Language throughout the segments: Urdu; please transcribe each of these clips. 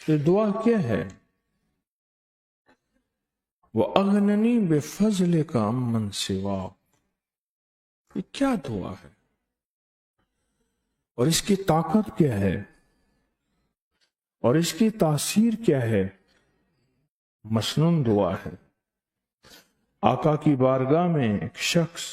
یہ دعا کیا ہے؟ وَأَغْنَنِي بِفَضْلِكَ عَمَّنْ سِوَاكَ، یہ کیا دعا ہے اور اس کی طاقت کیا ہے اور اس کی تاثیر کیا ہے؟ مسنون دعا ہے۔ آقا کی بارگاہ میں ایک شخص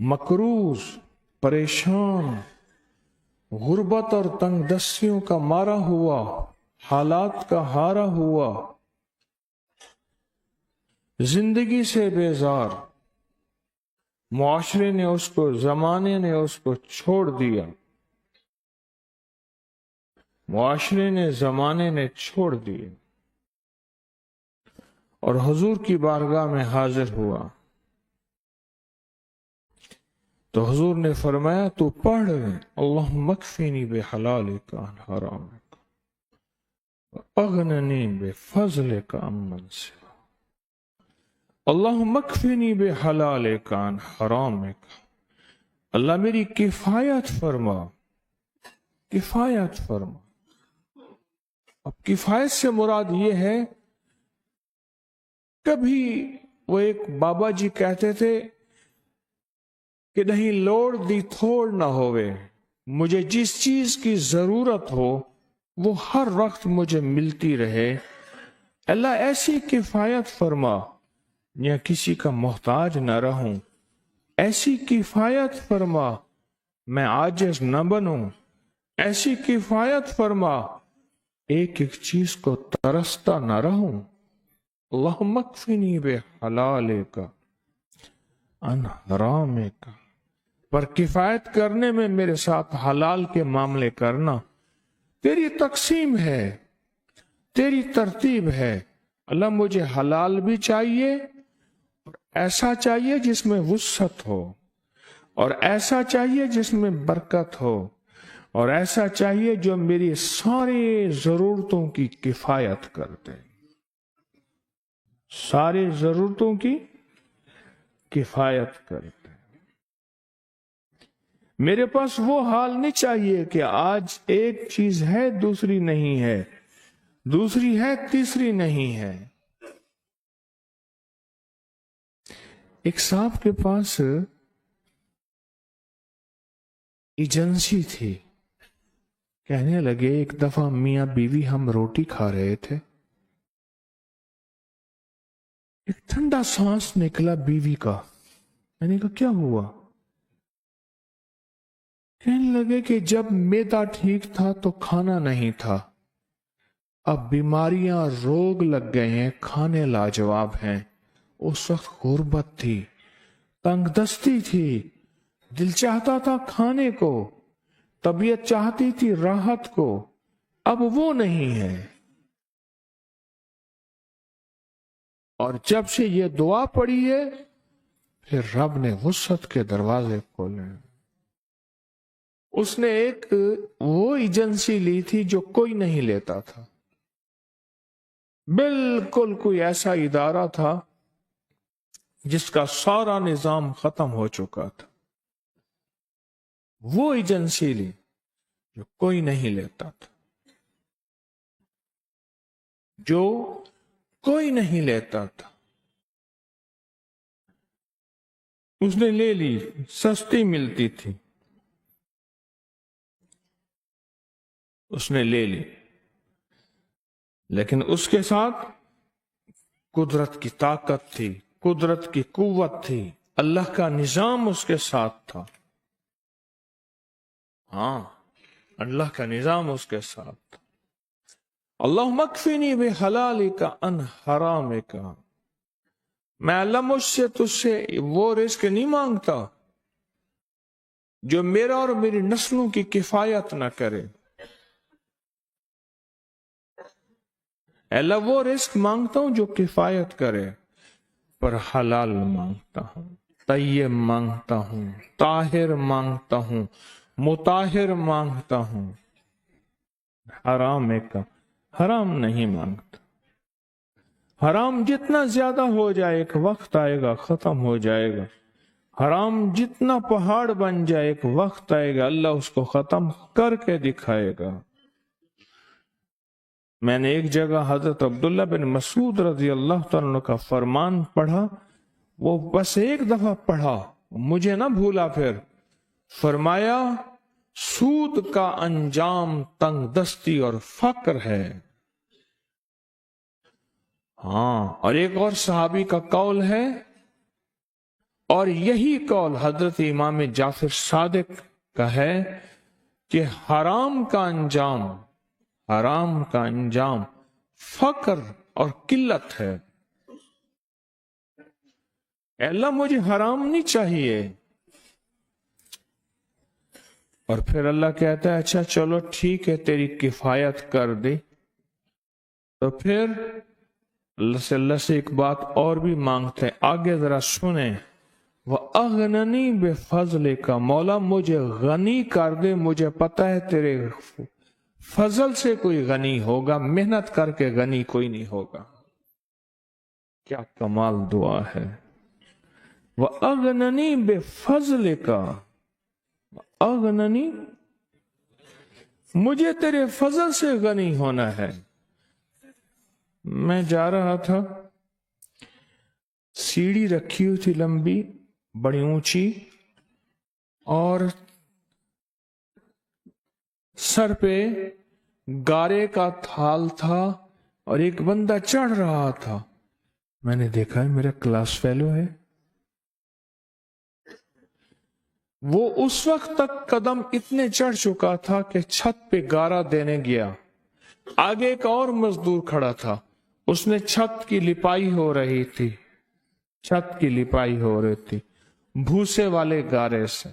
مقروض، پریشان، غربت اور تنگ دستیوں کا مارا ہوا، حالات کا ہارا ہوا، زندگی سے بیزار، معاشرے نے اس کو، زمانے نے اس کو چھوڑ دیا، معاشرے نے، زمانے نے چھوڑ دیے، اور حضور کی بارگاہ میں حاضر ہوا تو حضور نے فرمایا تو پڑھ اللہم اکفنی بحلالک عن حرامک اغننی بفضلک عمن سواک، اللہم اکفنی بحلالک عن حرامک، اللہ میری کفایت فرما، کفایت فرما۔ اب کفایت سے مراد یہ ہے، کبھی وہ ایک بابا جی کہتے تھے کہ نہیں لوڑ دی تھوڑ نہ ہوئے، مجھے جس چیز کی ضرورت ہو وہ ہر وقت مجھے ملتی رہے، اللہ ایسی کفایت فرما یا کسی کا محتاج نہ رہوں، ایسی کفایت فرما میں عاجز نہ بنوں، ایسی کفایت فرما ایک ایک چیز کو ترستا نہ رہوں، اللہم اکفنی بحلالک عن حرامک، پر کفایت کرنے میں میرے ساتھ حلال کے معاملے کرنا، تیری تقسیم ہے، تیری ترتیب ہے، اللہ مجھے حلال بھی چاہیے اور ایسا چاہیے جس میں وسعت ہو، اور ایسا چاہیے جس میں برکت ہو، اور ایسا چاہیے جو میری ساری ضرورتوں کی کفایت کر دے، ساری ضرورتوں کی کفایت کر دے۔ میرے پاس وہ حال نہیں چاہیے کہ آج ایک چیز ہے دوسری نہیں ہے، دوسری ہے تیسری نہیں ہے۔ ایک صاحب کے پاس ایجنسی تھی، کہنے لگے ایک دفعہ میاں بیوی ہم روٹی کھا رہے تھے، ایک ٹھنڈا سانس نکلا بیوی کا، میں نے کہا کیا ہوا؟ کہنے لگے کہ جب میدا ٹھیک تھا تو کھانا نہیں تھا، اب بیماریاں، روگ لگ گئے ہیں، کھانے لاجواب ہیں، اس وقت غربت تھی، تنگ دستی تھی، دل چاہتا تھا کھانے کو، طبیعت چاہتی تھی راحت کو، اب وہ نہیں ہے۔ اور جب سے یہ دعا پڑھی ہے پھر رب نے وسعت کے دروازے کھولے۔ اس نے ایک وہ ایجنسی لی تھی جو کوئی نہیں لیتا تھا، بالکل کوئی ایسا ادارہ تھا جس کا سارا نظام ختم ہو چکا تھا، وہ ایجنسی لی جو کوئی نہیں لیتا تھا، جو کوئی نہیں لیتا تھا، اس نے لے لی، سستی ملتی تھی، اس نے لے لی، لیکن اس کے ساتھ قدرت کی طاقت تھی، قدرت کی قوت تھی، اللہ کا نظام اس کے ساتھ تھا، ہاں اللہ کا نظام اس کے ساتھ تھا۔ اللہم اکفنی بحلالک عن حرامک، میں اللہ مجھ سے تجھ سے وہ رزق نہیں مانگتا جو میرا اور میری نسلوں کی کفایت نہ کرے، اللہ وہ رزق مانگتا ہوں جو کفایت کرے، پر حلال مانگتا ہوں، طیب مانگتا ہوں، طاہر مانگتا ہوں، مطہر مانگتا ہوں، حرام نہیں مانگتا۔ حرام جتنا زیادہ ہو جائے ایک وقت آئے گا ختم ہو جائے گا، حرام جتنا پہاڑ بن جائے ایک وقت آئے گا اللہ اس کو ختم کر کے دکھائے گا۔ میں نے ایک جگہ حضرت عبداللہ بن مسعود رضی اللہ تعالیٰ عنہ کا فرمان پڑھا، وہ بس ایک دفعہ پڑھا، مجھے نہ بھولا، پھر فرمایا سود کا انجام تنگ دستی اور فقر ہے۔ ہاں، اور ایک اور صحابی کا قول ہے، اور یہی قول حضرت امام جعفر صادق کا ہے کہ حرام کا انجام فقر اور قلت ہے۔ اے اللہ مجھے حرام نہیں چاہیے۔ اور پھر اللہ کہتا ہے اچھا چلو ٹھیک ہے، تیری کفایت کر دی۔ تو پھر اللہ سے ایک بات اور بھی مانگتے ہیں، آگے ذرا سنیں، وَأَغْنَنِي بِفَضْلِكَ، مولا مجھے غنی کر دے، مجھے پتا ہے تیرے فضل سے کوئی غنی ہوگا، محنت کر کے غنی کوئی نہیں ہوگا۔ کیا کمال دعا ہے، وَأَغْنَنِي بِفَضْلِكَ، وَأَغْنَنِي، مجھے تیرے فضل سے غنی ہونا ہے۔ میں جا رہا تھا، سیڑھی رکھی ہوئی تھی لمبی بڑی اونچی، اور سر پہ گارے کا تھال تھا، اور ایک بندہ چڑھ رہا تھا۔ میں نے دیکھا ہے میرا کلاس فیلو ہے، وہ اس وقت تک قدم اتنے چڑھ چکا تھا کہ چھت پہ گارا دینے گیا، آگے ایک اور مزدور کھڑا تھا، اس نے چھت کی لپائی ہو رہی تھی، بھوسے والے گارے سے۔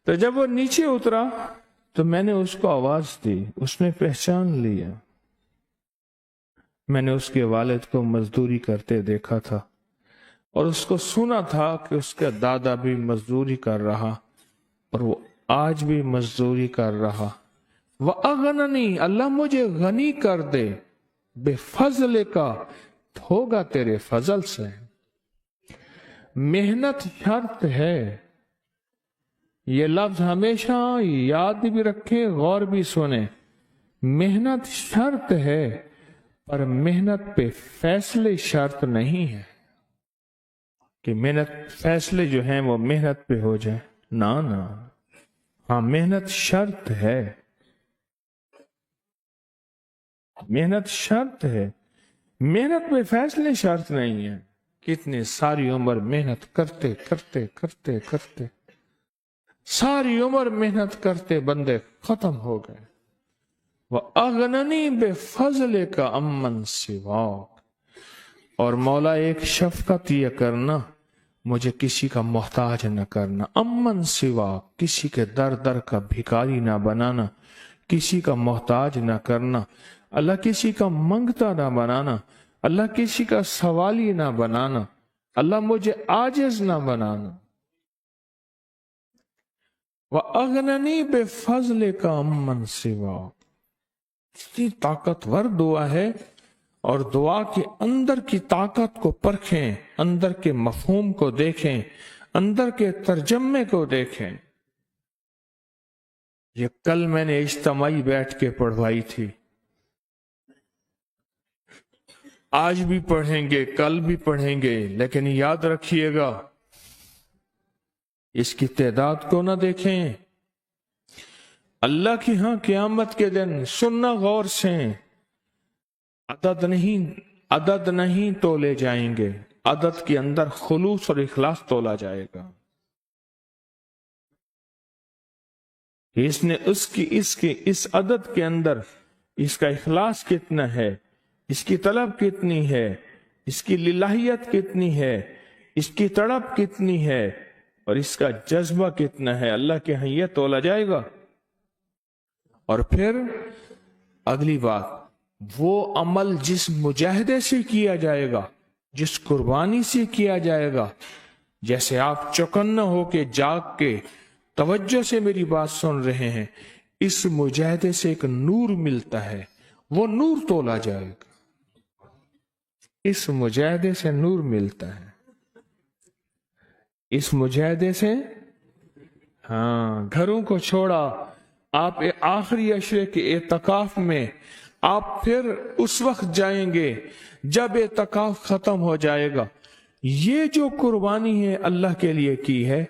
تو جب وہ نیچے اترا تو میں نے اس کو آواز دی، اس نے پہچان لیا۔ میں نے اس کے والد کو مزدوری کرتے دیکھا تھا، اور اس کو سنا تھا کہ اس کا دادا بھی مزدوری کر رہا، اور وہ آج بھی مزدوری کر رہا۔ وَأَغْنَنِي، اللہ مجھے غنی کر دے، بِفَضْلِكَ، ہوگا تیرے فضل سے۔ محنت شرط ہے، یہ لفظ ہمیشہ یاد بھی رکھیں، غور بھی سنیں۔ محنت شرط ہے، پر محنت پہ فیصلے شرط نہیں ہے کہ محنت فیصلے جو ہیں وہ محنت پہ ہو جائیں، نہ۔ ہاں، محنت شرط ہے، محنت شرط ہے، محنت پہ فیصلے شرط نہیں ہے۔ کتنی ساری عمر محنت کرتے کرتے کرتے کرتے، ساری عمر محنت کرتے بندے ختم ہو گئے۔ وَأَغْنَنِي بِفَضْلِكَ عَمَّنْ سِوَاكَ، اور مولا ایک شفقت یہ کرنا، مجھے کسی کا محتاج نہ کرنا، عَمَّنْ سِوَاكَ، کسی کے در در کا بھکاری نہ بنانا، کسی کا محتاج نہ کرنا، اللہ کسی کا منگتا نہ بنانا، اللہ کسی کا سوالی نہ بنانا، اللہ مجھے عاجز نہ بنانا۔ وَأَغْنَنِي بِفَضْلِكَ عَمَّنْ سِوَاكَ، اتنی طاقتور دعا ہے، اور دعا کے اندر کی طاقت کو پرکھیں، اندر کے مفہوم کو دیکھیں، اندر کے ترجمے کو دیکھیں۔ یہ کل میں نے اجتماعی بیٹھ کے پڑھوائی تھی، آج بھی پڑھیں گے، کل بھی پڑھیں گے، لیکن یاد رکھیے گا اس کی تعداد کو نہ دیکھیں۔ اللہ کی ہاں قیامت کے دن سننا غور سے، عدد نہیں تولے جائیں گے، عدد کے اندر خلوص اور اخلاص تولا جائے گا۔ اس نے اس عدد کے اندر اس کا اخلاص کتنا ہے، اس کی طلب کتنی ہے، اس کی للہیت کتنی ہے، اس کی تڑپ کتنی ہے، اور اس کا جذبہ کتنا ہے، اللہ کے ہاں یہ تولا جائے گا۔ اور پھر اگلی بات، وہ عمل جس مجاہدے سے کیا جائے گا، جس قربانی سے کیا جائے گا، جیسے آپ چوکنا ہو کے جاگ کے توجہ سے میری بات سن رہے ہیں، اس مجاہدے سے ایک نور ملتا ہے، وہ نور تولا جائے گا، اس مجاہدے سے نور ملتا ہے، اس مجاہدے سے۔ ہاں، گھروں کو چھوڑا، آپ آخری عشرے کے اعتکاف میں آپ پھر اس وقت جائیں گے جب اعتکاف ختم ہو جائے گا. یہ جو قربانی ہے اللہ کے لیے کی ہے،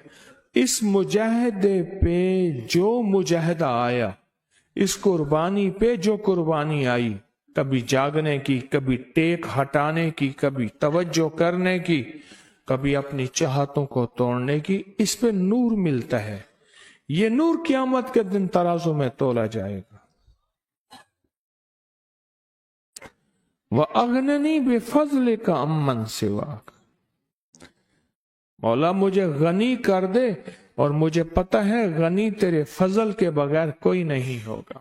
اس مجاہدے پہ جو مجاہدہ آیا، اس قربانی پہ جو قربانی آئی، کبھی جاگنے کی، کبھی ٹیک ہٹانے کی، کبھی توجہ کرنے کی، کبھی اپنی چاہتوں کو توڑنے کی، اس پہ نور ملتا ہے. یہ نور قیامت کے دن ترازو میں تولا جائے گا. وَأَغْنَنِي بِفَضْلِكَ عَمَّنْ سِوَاكَ، مولا مجھے غنی کر دے، اور مجھے پتہ ہے غنی تیرے فضل کے بغیر کوئی نہیں ہوگا.